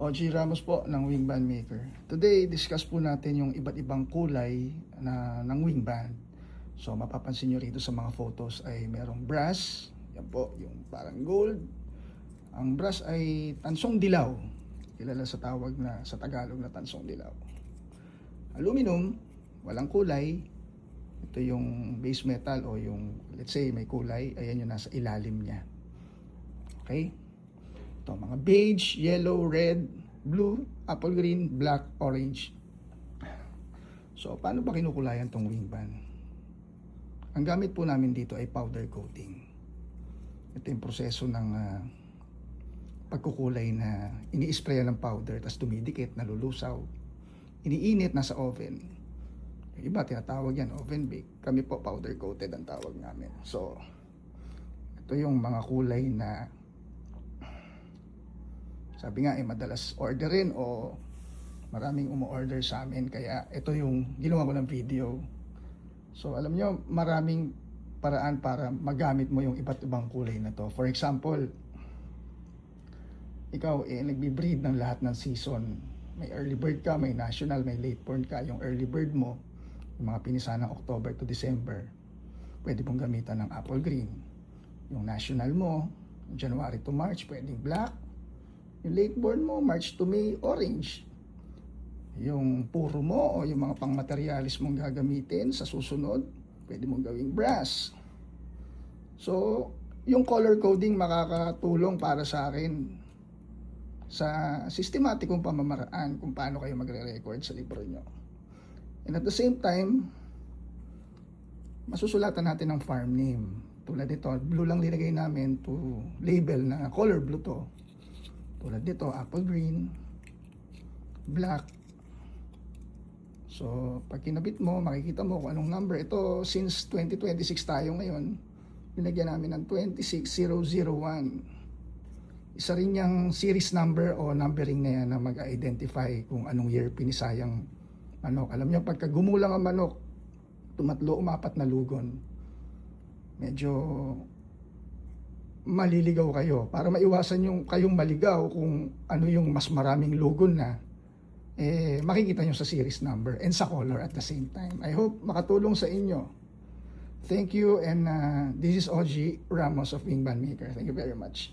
OG Ramos po ng Wingband Maker. Today, discuss po natin yung iba't ibang kulay ng wingband. So, mapapansin nyo rito sa mga photos ay merong brass. Yan po, yung parang gold. Ang brass ay tansong dilaw. Kilala sa tawag na, sa Tagalog na tansong dilaw. Aluminum, walang kulay. Ito yung base metal o yung, let's say, may kulay. Ayan yung nasa ilalim niya. Okay? Ito, mga beige, yellow, red, blue, apple green, black, orange. So, paano ba kinukulayan tong wingband? Ang gamit po namin dito ay powder coating. Ito yung proseso ng pagkukulay na ini-sprayan ng powder, tapos dumidikit, nalulusaw. Iniinit, nasa oven. Yung iba, tinatawag yan, oven bake. Kami po, powder coated ang tawag namin. So, ito yung mga kulay na sabi nga madalas orderin o maraming umu-order sa amin, kaya ito yung ginawa ko ng video. So alam nyo, maraming paraan para magamit mo yung iba't ibang kulay na to. For example, ikaw nagbi-breed ng lahat ng season. May early bird ka, may national, may late born ka. Yung early bird mo, yung mga pinisa ng October to December, pwede pong gamitan ng apple green. Yung national mo, January to March, pwedeng black. Yung late born mo, March to May, orange. Yung puro mo o yung mga pang-materialis mong gagamitin sa susunod, pwede mong gawing brass. So, yung color coding makakatulong para sa akin sa sistematikong pamamaraan kung paano kayo magre-record sa libro nyo. And at the same time, masusulatan natin ang farm name. Tulad nito, blue lang linagay namin to label na color blue to. Tulad dito, apple green, black. So, pag kinabit mo, makikita mo kung anong number. Ito, since 2026 tayo ngayon, binagyan namin ng 26001. Isa rin yung series number o numbering na yan na mag-identify kung anong year pinisayang manok. Alam nyo, pagka gumulang ang manok, tumatlo, umapat na lugon. Medyo maliligaw kayo. Para maiwasan yung kayong maligaw kung ano yung mas maraming lugon na, makikita nyo sa series number and sa color at the same time. I hope makatulong sa inyo. Thank you, and this is OG Ramos of Wingband Maker. Thank you very much.